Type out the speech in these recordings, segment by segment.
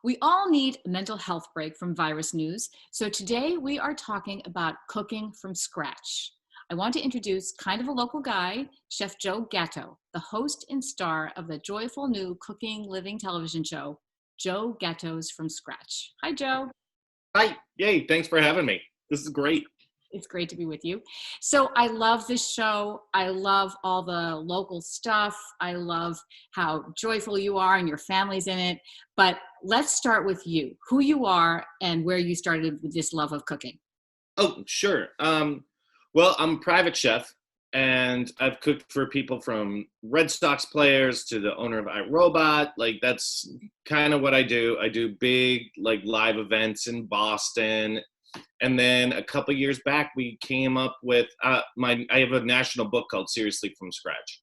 We all need a mental health break from virus news, so today we are talking about cooking from scratch. I want to introduce kind of a local guy, Chef Joe Gatto, the host and star of the joyful new cooking living television show, Joe Gatto's From Scratch. Hi, Joe. Hi. Yay. Thanks for having me. This is great. It's great to be with you. So I love this show. I love all the local stuff. I love how joyful you are and your family's in it. But let's start with you, who you are and where you started with this love of cooking. Oh, sure. Well, I'm a private chef, and I've cooked for people from Red Sox players to the owner of iRobot. Like, that's kind of what I do. I do big, like, live events in Boston. And then a couple years back, we came up with I have a national book called Seriously From Scratch.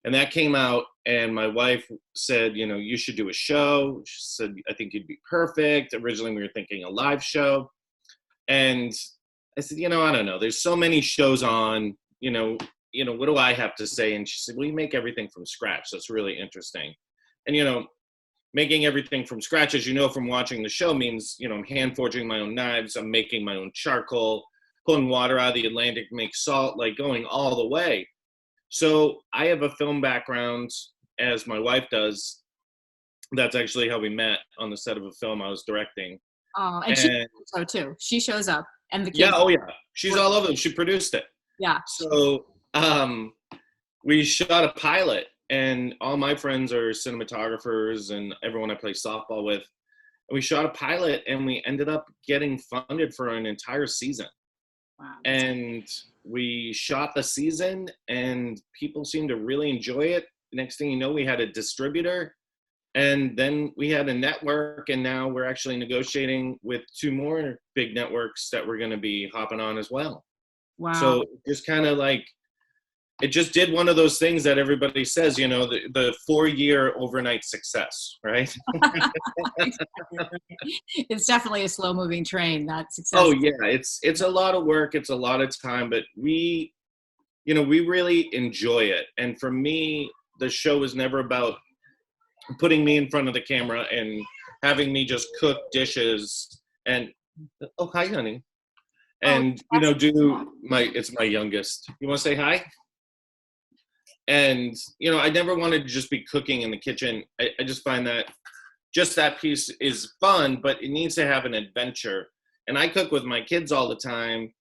And that came out, and my wife said, you should do a show. She said, I think you'd be perfect. Originally, we were thinking a live show. And I said, I don't know. There's so many shows on, what do I have to say? And she said, well, you make everything from scratch. That's really interesting. And, making everything from scratch, as you know from watching the show, means, I'm hand forging my own knives. I'm making my own charcoal, pulling water out of the Atlantic, make salt, like going all the way. So I have a film background, as my wife does. That's actually how we met, on the set of a film I was directing. Oh, and she so too. She shows up, and the kids. Yeah, oh yeah, she's all over it. She produced it. Yeah. So we shot a pilot, and all my friends are cinematographers and everyone I play softball with. And we shot a pilot, and we ended up getting funded for an entire season. Wow. And we shot the season, and people seemed to really enjoy it. Next thing you know, we had a distributor, and then we had a network, and now we're actually negotiating with 2 more big networks that we're going to be hopping on as well. Wow. So just kind of like, it just did one of those things that everybody says, the 4-year overnight success, right? It's definitely a slow moving train, that success. Oh yeah, it's a lot of work. It's a lot of time, but we really enjoy it. And for me, the show is never about putting me in front of the camera and having me just cook dishes and, oh, hi, honey. And, it's my youngest. You want to say hi? And, I never wanted to just be cooking in the kitchen. I just find that just that piece is fun, but it needs to have an adventure. And I cook with my kids all the time,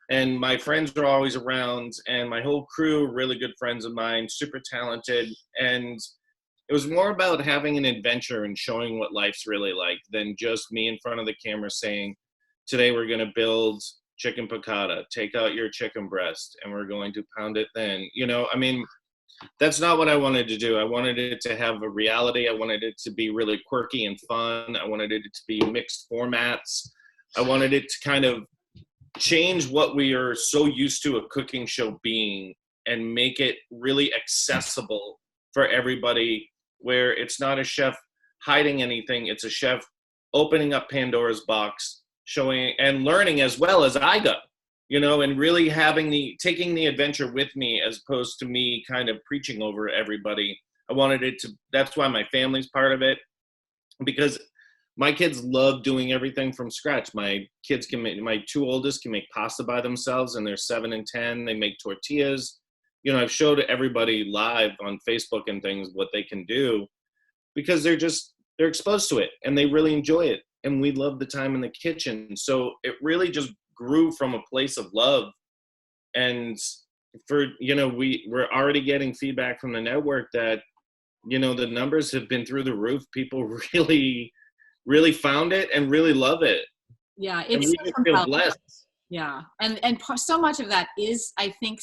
and my friends are always around, and my whole crew, really good friends of mine, super talented. And it was more about having an adventure and showing what life's really like than just me in front of the camera saying, today we're going to build chicken piccata, take out your chicken breast, and we're going to pound it thin. That's not what I wanted to do. I wanted it to have a reality. I wanted it to be really quirky and fun. I wanted it to be mixed formats. I wanted it to kind of change what we are so used to a cooking show being and make it really accessible for everybody, where it's not a chef hiding anything. It's a chef opening up Pandora's box, showing and learning as well as I go. And really taking the adventure with me, as opposed to me kind of preaching over everybody. I wanted it to, that's why my family's part of it, because my kids love doing everything from scratch. My 2 oldest can make pasta by themselves, and they're 7 and 10. They make tortillas. I've showed everybody live on Facebook and things what they can do, because they're exposed to it and they really enjoy it. And we love the time in the kitchen. So it really just grew from a place of love. And we're already getting feedback from the network that, the numbers have been through the roof. People really, really found it and really love it. Yeah, and we just feel blessed. Yeah, and so much of that is, I think,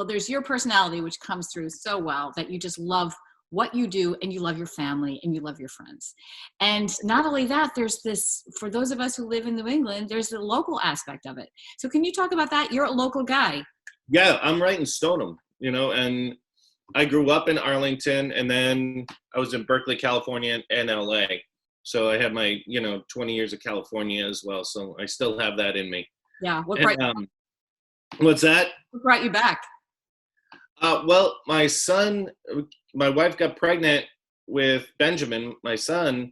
there's your personality, which comes through so well, that you just love what you do, and you love your family, and you love your friends. And not only that, there's this, for those of us who live in New England, there's the local aspect of it. So can you talk about that? You're a local guy. Yeah, I'm right in Stoneham, and I grew up in Arlington, and then I was in Berkeley, California, and LA. So I had my, 20 years of California as well. So I still have that in me. Yeah. What's that? What brought you back? Well, my wife got pregnant with Benjamin, my son,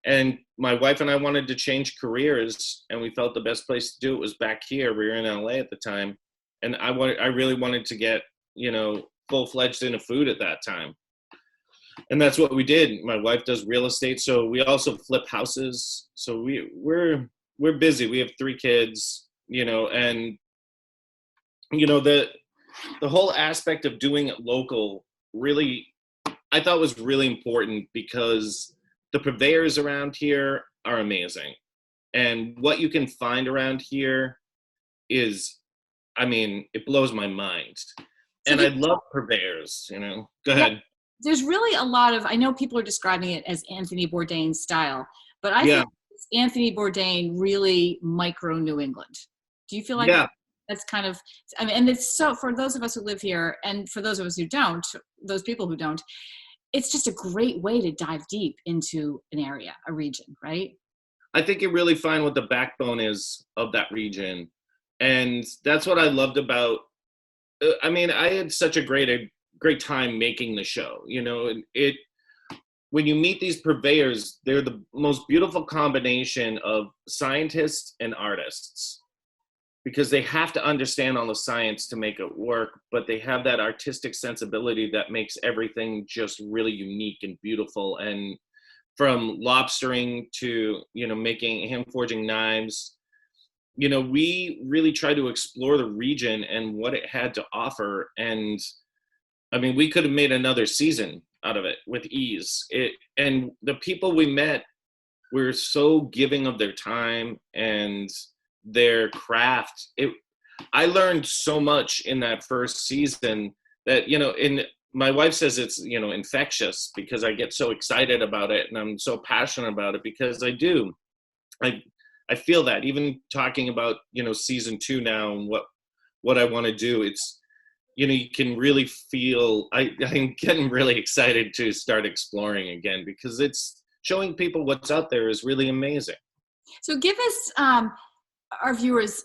And my wife and I wanted to change careers, and we felt the best place to do it was back here. We were in LA at the time, and I really wanted to get, full-fledged into food at that time. And that's what we did. My wife does real estate, so we also flip houses. So we're busy. We have 3 kids, and the whole aspect of doing it local really, I thought, was really important, because the purveyors around here are amazing. And what you can find around here is, it blows my mind. So And I love purveyors, Go ahead. There's really a lot of, I know people are describing it as Anthony Bourdain style, but I think it's Anthony Bourdain really micro New England. Do you feel like that's kind of, and it's so, for those of us who live here, and for those of us who don't, those people who don't, it's just a great way to dive deep into an area, a region, right? I think you really find what the backbone is of that region. And that's what I loved about, I had such a great time making the show, and when you meet these purveyors, they're the most beautiful combination of scientists and artists, because they have to understand all the science to make it work, but they have that artistic sensibility that makes everything just really unique and beautiful. And from lobstering to, making hand forging knives, we really try to explore the region and what it had to offer. And we could have made another season out of it with ease. And the people we met were so giving of their time and their craft. I learned so much in that first season that, my wife says it's, infectious, because I get so excited about it and I'm so passionate about it, because I do. I feel that even talking about, season 2 now and what I want to do, it's, you can really feel, I'm getting really excited to start exploring again, because it's showing people what's out there is really amazing. So give us, our viewers,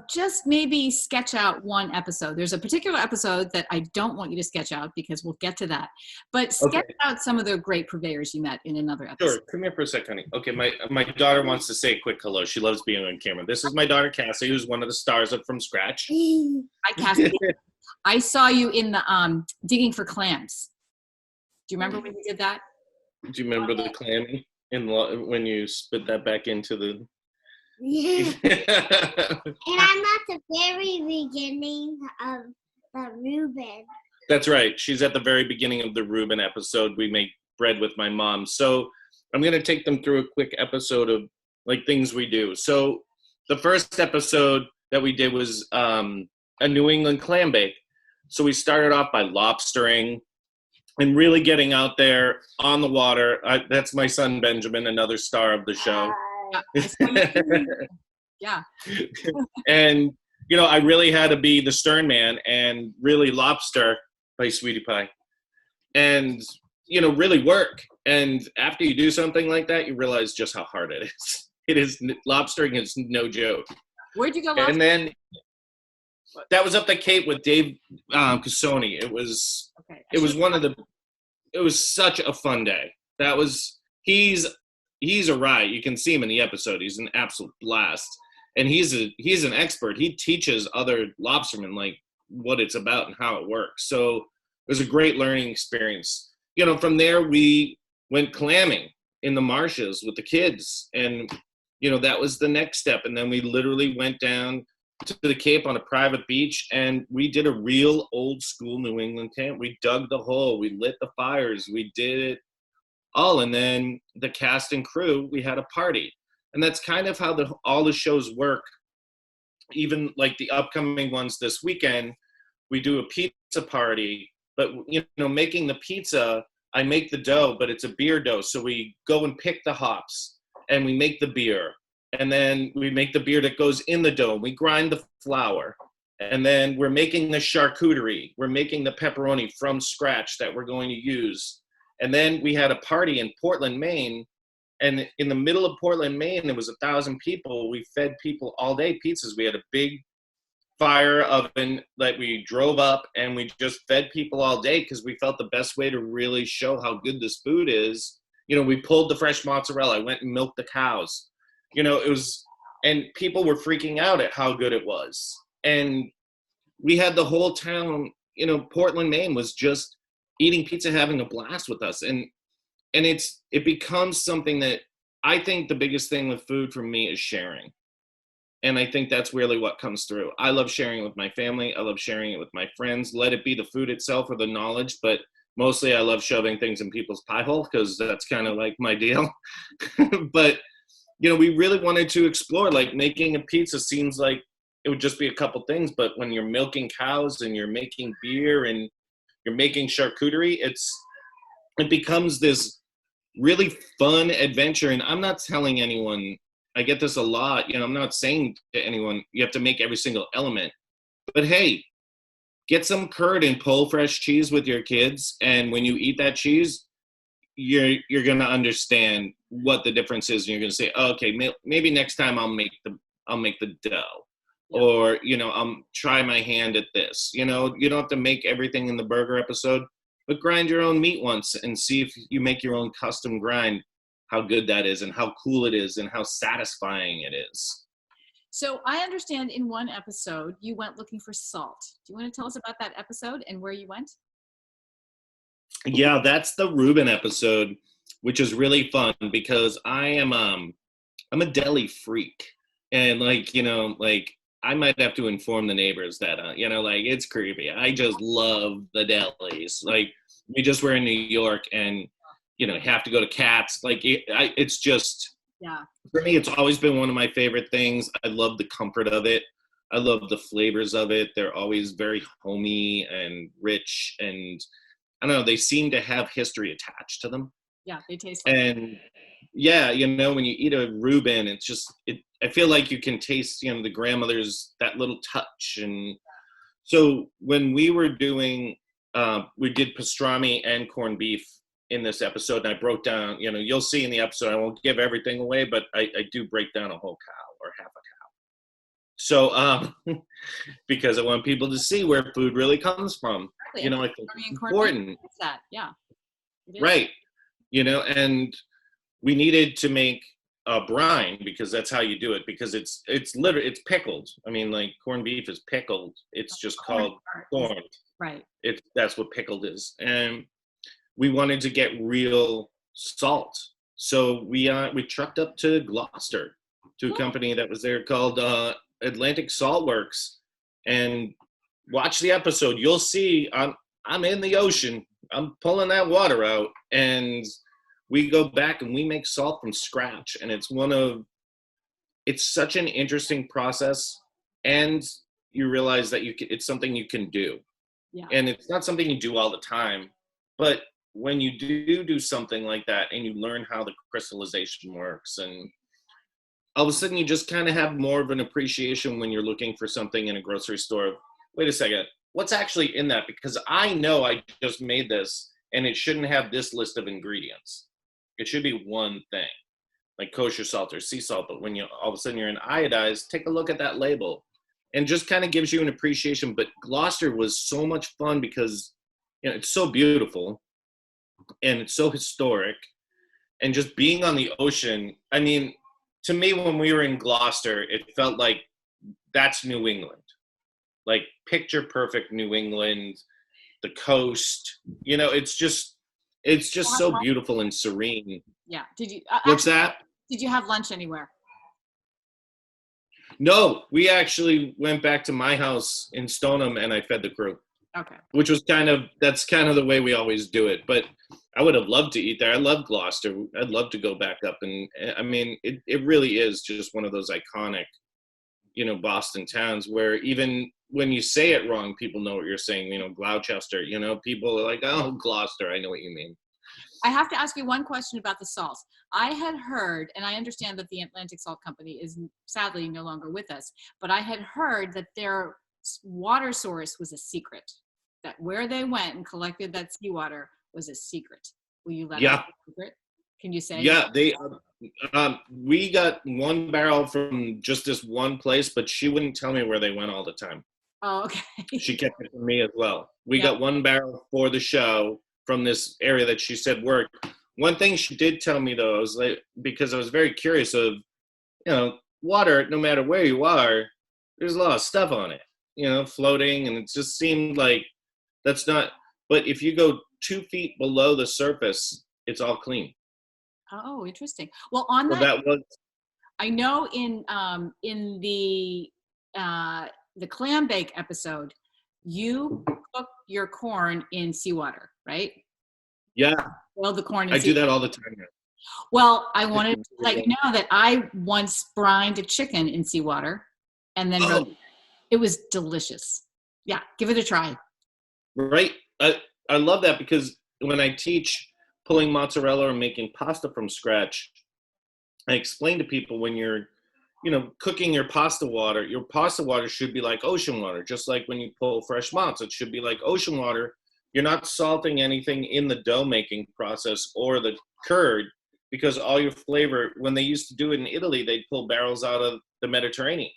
just maybe sketch out one episode. There's a particular episode that I don't want you to sketch out, because we'll get to that. But sketch out some of the great purveyors you met in another episode. Sure. Come here for a sec, honey. Okay, my daughter wants to say a quick hello. She loves being on camera. This is my daughter, Cassie, who's one of the stars of From Scratch. Hi, Cassie. I saw you in the digging for clams. Do you remember when you did that? Do you remember the clammy when you spit that back into the... Yeah. And I'm at the very beginning of the Reuben. That's right. She's at the very beginning of the Reuben episode. We make bread with my mom. So I'm going to take them through a quick episode of things we do. So the first episode that we did was a New England Clambake. So we started off by lobstering and really getting out there on the water. That's my son, Benjamin, another star of the show. Yeah. And, I really had to be the stern man and really lobster by Sweetie Pie and, really work. And after you do something like that, you realize just how hard it is. Lobstering is no joke. Where'd you go lobstering? And then that was up the Cape with Dave Cassoni. It was it was such a fun day. He's a riot. You can see him in the episode. He's an absolute blast. And he's an expert. He teaches other lobstermen what it's about and how it works. So it was a great learning experience. From there we went clamming in the marshes with the kids. And, that was the next step. And then we literally went down to the Cape on a private beach, and we did a real old school New England camp. We dug the hole. We lit the fires. We did it all. And then the cast and crew, we had a party. And that's kind of how all the shows work. Even the upcoming ones this weekend, we do a pizza party, but making the pizza, I make the dough, but it's a beer dough. So we go and pick the hops and we make the beer, and then we make the beer that goes in the dough. We grind the flour, and then we're making the charcuterie. We're making the pepperoni from scratch that we're going to use. And then we had a party in Portland, Maine. And in the middle of Portland, Maine, there was 1,000 people. We fed people all day pizzas. We had a big fire oven that we drove up, and we just fed people all day, because we felt the best way to really show how good this food is, we pulled the fresh mozzarella. I went and milked the cows. It was, and people were freaking out at how good it was. And we had the whole town, Portland, Maine was just eating pizza, having a blast with us. And it becomes something that I think the biggest thing with food for me is sharing. And I think that's really what comes through. I love sharing it with my family. I love sharing it with my friends. Let it be the food itself or the knowledge, but mostly I love shoving things in people's pie hole because that's kind of like my deal. But, we really wanted to explore, like making a pizza seems like it would just be a couple things, but when you're milking cows and you're making beer and you're making charcuterie, it becomes this really fun adventure. And I'm not telling anyone, I get this a lot, I'm not saying to anyone, you have to make every single element, but hey, get some curd and pull fresh cheese with your kids. And when you eat that cheese, you're going to understand what the difference is. And you're going to say, oh, okay, maybe next time I'll make the dough. Yep. Or, I'll try my hand at this. You don't have to make everything in the burger episode, but grind your own meat once and see if you make your own custom grind, how good that is and how cool it is and how satisfying it is. So I understand in one episode, you went looking for salt. Do you want to tell us about that episode and where you went? Yeah, that's the Reuben episode, which is really fun because I'm a deli freak. And I might have to inform the neighbors that, it's creepy. I just love the delis. We just were in New York and, have to go to Cats. It's just, yeah. For me, it's always been one of my favorite things. I love the comfort of it. I love the flavors of it. They're always very homey and rich. And I don't know, they seem to have history attached to them. Yeah, they taste like and yeah, when you eat a Reuben, it's just, I feel like you can taste, the grandmother's, that little touch. And so when we were doing, we did pastrami and corned beef in this episode, and I broke down, you'll see in the episode, I won't give everything away, but I do break down a whole cow or half a cow. So, because I want people to see where food really comes from. Exactly. I think it's important. That, yeah. Right. And we needed to make a brine because that's how you do it, because it's literally, it's pickled. I mean, corned beef is pickled. It's just called corned. Right. That's what pickled is. And we wanted to get real salt. So we trucked up to Gloucester to a company that was there called Atlantic Salt Works, and watch the episode. You'll see I'm in the ocean. I'm pulling that water out, and we go back and we make salt from scratch. And it's such an interesting process, and you realize that it's something you can do. Yeah. And it's not something you do all the time, but when you do something like that and you learn how the crystallization works, and all of a sudden you just kind of have more of an appreciation when you're looking for something in a grocery store. Wait a second, what's actually in that? Because I know I just made this and it shouldn't have this list of ingredients. It should be one thing, like kosher salt or sea salt. But when all of a sudden you're in iodized, take a look at that label, and just kind of gives you an appreciation. But Gloucester was so much fun because it's so beautiful and it's so historic, and just being on the ocean. I mean, to me, when we were in Gloucester, it felt like that's New England, like picture perfect New England, the coast. It's just so beautiful and serene. Yeah. Did you? What's that? Did you have lunch anywhere? No, we actually went back to my house in Stoneham and I fed the crew. Okay. Which was that's kind of the way we always do it. But I would have loved to eat there. I love Gloucester. I'd love to go back up. And I mean, it really is just one of those iconic, Boston towns where even when you say it wrong, people know what you're saying. Gloucester, people are like, oh, Gloucester, I know what you mean. I have to ask you one question about the salts. I had heard, and I understand that the Atlantic Salt Company is sadly no longer with us, but I had heard that their water source was a secret, that where they went and collected that seawater was a secret. Will you let us know the secret? Can you say? Yeah, we got one barrel from just this one place, but she wouldn't tell me where they went all the time. Oh, okay. She kept it from me as well. We got one barrel for the show from this area that she said worked. One thing she did tell me though, I was like, because I was very curious of, water, no matter where you are, there's a lot of stuff on it, floating, and it just seemed like that's not, but if you go 2 feet below the surface, it's all clean. Oh, interesting. Well, on So that was, I know in the Clambake episode, you cook your corn in seawater, right? yeah, Boil the corn in I do seawater. that all the time now. Well, I wanted to let you know that I once brined a chicken in seawater and then roasted it. It was delicious. Yeah, give it a try. Right. I love that because when I teach pulling mozzarella or making pasta from scratch, I explain to people when you're, cooking your pasta water should be like ocean water, just like when you pull fresh mozz, it should be like ocean water. You're not salting anything in the dough making process or the curd, because all your flavor, when they used to do it in Italy, they'd pull barrels out of the Mediterranean.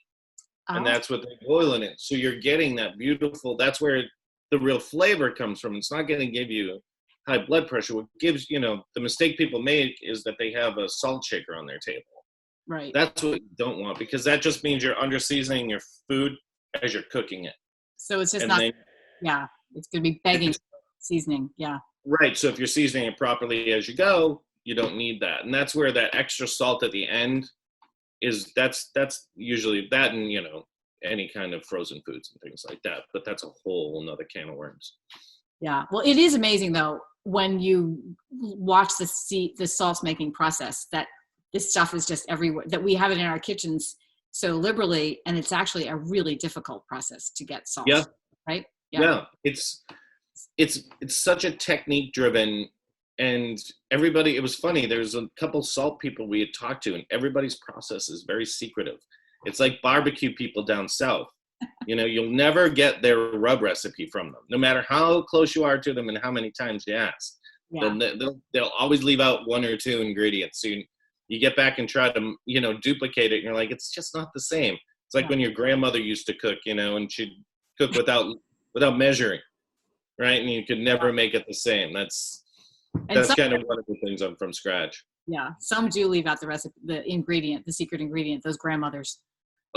And that's what they boil in it. So you're getting that beautiful, that's where the real flavor comes from. It's not going to give you high blood pressure. What gives, the mistake people make is that they have a salt shaker on their table. Right. That's what you don't want, because that just means you're under seasoning your food as you're cooking it. So it's just and not, then, it's going to be begging seasoning. Yeah. Right. So if you're seasoning it properly as you go, you don't need that. And that's where that extra salt at the end is, that's usually that, and any kind of frozen foods and things like that, but that's a whole another can of worms. Yeah. Well, it is amazing though when you watch the sauce making process, that this stuff is just everywhere, that we have it in our kitchens so liberally, and it's actually a really difficult process to get salt. Yeah. Right. Yeah. It's such a technique driven, and everybody, it was funny, there's a couple salt people we had talked to, and everybody's process is very secretive. It's like barbecue people down south. You'll never get their rub recipe from them, no matter how close you are to them and how many times you ask. Yeah. They'll always leave out 1 or 2 ingredients. So you get back and try to, duplicate it, and you're like, it's just not the same. It's like when your grandmother used to cook, and she'd cook without measuring, right? And you could never make it the same. That's kind of one of the things I'm from scratch. Yeah. Some do leave out the recipe, the secret ingredient, those grandmothers.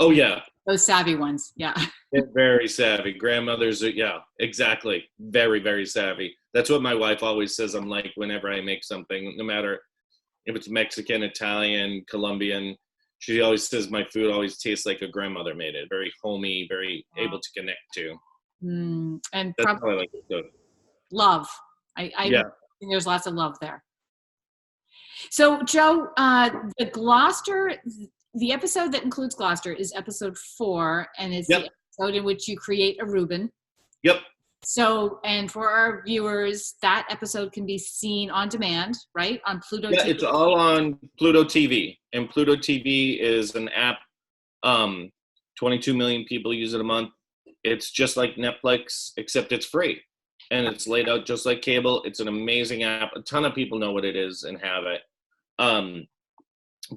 Oh, yeah. Those savvy ones. Yeah. They're very savvy. Grandmothers are, yeah, exactly. Very, very savvy. That's what my wife always says I'm like whenever I make something, no matter if it's Mexican, Italian, Colombian. She always says my food always tastes like a grandmother made it. Very homey, very able to connect to. And that's probably how I like to cook. Love. I think there's lots of love there. So, Joe, the episode that includes Gloucester is episode 4, and it's the episode in which you create a Reuben. Yep. So, and for our viewers, that episode can be seen on demand, right? On Pluto TV. Yeah, it's all on Pluto TV. And Pluto TV is an app. 22 million people use it a month. It's just like Netflix, except it's free. And it's laid out just like cable. It's an amazing app. A ton of people know what it is and have it.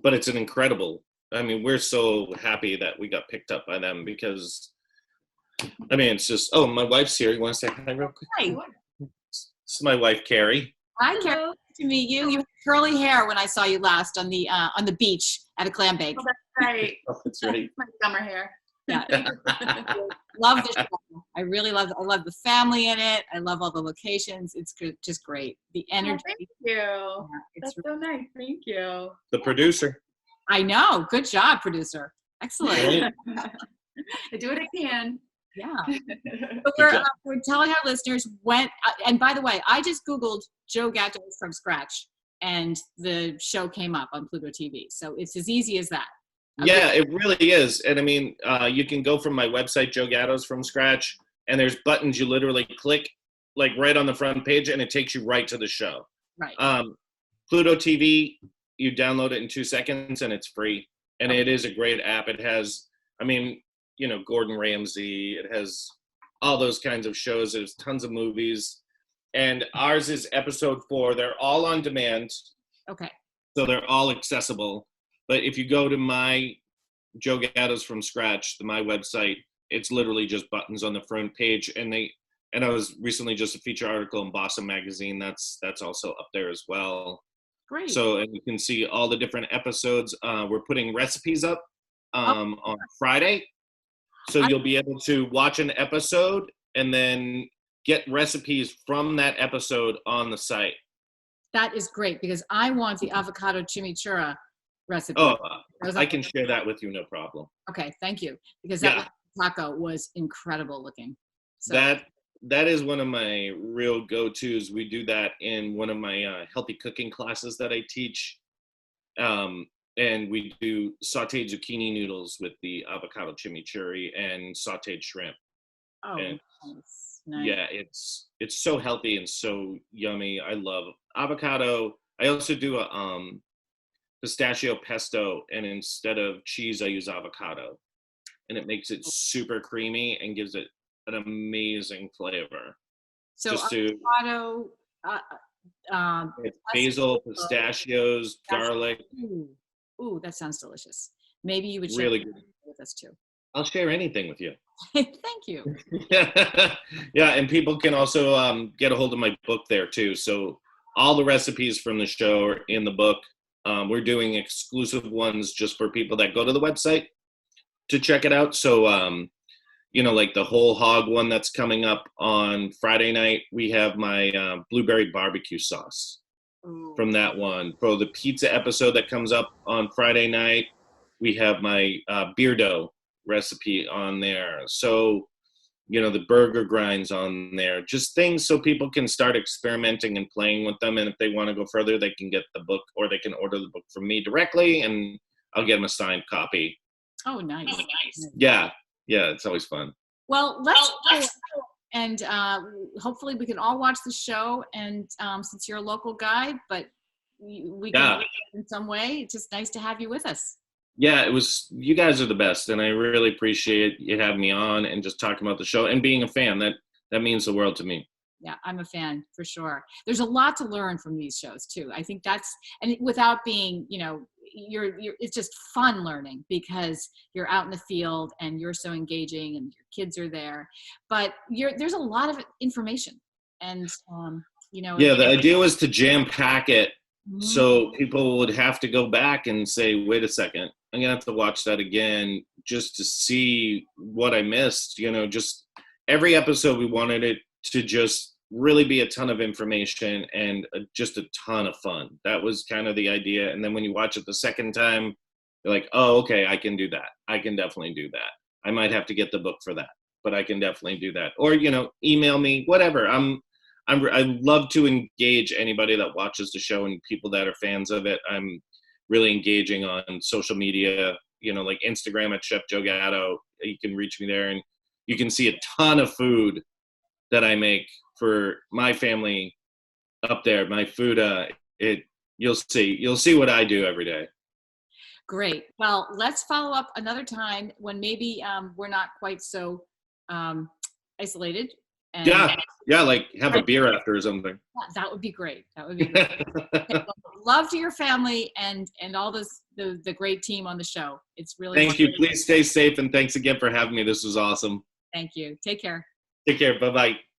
But it's an incredible, we're so happy that we got picked up by them, because, it's just, my wife's here. You want to say hi real quick? Hi. This is my wife, Carrie. Hi, Carrie. Nice to meet you. You had curly hair when I saw you last on the beach at a Clambake. Oh, that's right. That's right. My summer hair. Yeah. Love the show. I really love it. I love the family in it. I love all the locations. It's just great. The energy. Oh, thank you. Yeah, That's so nice. Thank you. The producer. I know. Good job, producer. Excellent. I do what I can. Yeah. So we're telling our listeners and by the way, I just Googled Joe Gatto from scratch, and the show came up on Pluto TV. So it's as easy as that. Yeah, it really is. And you can go from my website, Joe Gatto's from scratch, and there's buttons you literally click, like right on the front page, and it takes you right to the show. Right. Pluto TV, you download it in 2 seconds, and it's free. And it is a great app. It has, Gordon Ramsay. It has all those kinds of shows. There's tons of movies. And ours is episode 4. They're all on demand. Okay. So they're all accessible. But if you go to my Joe Gatto's from scratch, my website, it's literally just buttons on the front page. And I was recently just a feature article in Blossom magazine. That's also up there as well. Great. So, and you can see all the different episodes. We're putting recipes up on Friday. So you'll be able to watch an episode and then get recipes from that episode on the site. That is great because I want the avocado chimichurri recipe. Oh, I can share that with you, no problem. Okay, thank you. Because that taco was incredible looking. So. That is one of my real go-tos. We do that in one of my healthy cooking classes that I teach. And we do sauteed zucchini noodles with the avocado chimichurri and sauteed shrimp. Oh, and, nice. Yeah, it's so healthy and so yummy. I love avocado. I also do a pistachio pesto, and instead of cheese, I use avocado, and it makes it super creamy and gives it an amazing flavor. So avocado, basil, pistachios, garlic. Ooh, that sounds delicious. Maybe you would share really good with us too. I'll share anything with you. Thank you. Yeah, and people can also get a hold of my book there too. So all the recipes from the show are in the book. We're doing exclusive ones just for people that go to the website to check it out. So, like the whole hog one that's coming up on Friday night, we have my blueberry barbecue sauce from that one. For the pizza episode that comes up on Friday night, we have my beardo recipe on there. So, the burger grinds on there, just things so people can start experimenting and playing with them. And if they want to go further, they can get the book, or they can order the book from me directly, and I'll get them a signed copy. Oh, nice. Yeah, it's always fun. Well, let's and hopefully we can all watch the show. And since you're a local guy, but we can in some way, it's just nice to have you with us. Yeah, you guys are the best, and I really appreciate you having me on and just talking about the show and being a fan. That means the world to me. Yeah, I'm a fan for sure. There's a lot to learn from these shows too. I think and without being, it's just fun learning because you're out in the field and you're so engaging and your kids are there. But there's a lot of information, and Yeah, the idea was to jam pack it. So people would have to go back and say, wait a second, I'm going to have to watch that again just to see what I missed. Just every episode, we wanted it to just really be a ton of information and just a ton of fun. That was kind of the idea. And then when you watch it the second time, you're like, oh, okay, I can do that. I can definitely do that. I might have to get the book for that, but I can definitely do that. Or, email me, whatever. I love to engage anybody that watches the show and people that are fans of it. I'm really engaging on social media, like Instagram at Chef Joe Gatto. You can reach me there, and you can see a ton of food that I make for my family up there. My food, you'll see what I do every day. Great. Well, let's follow up another time when maybe we're not quite so isolated. And yeah, like have a beer after or something. That would be great. Love to your family and all the great team on the show. It's really Thank you. Please stay safe, and thanks again for having me. This was awesome. Thank you. Take care. Take care. Bye-bye.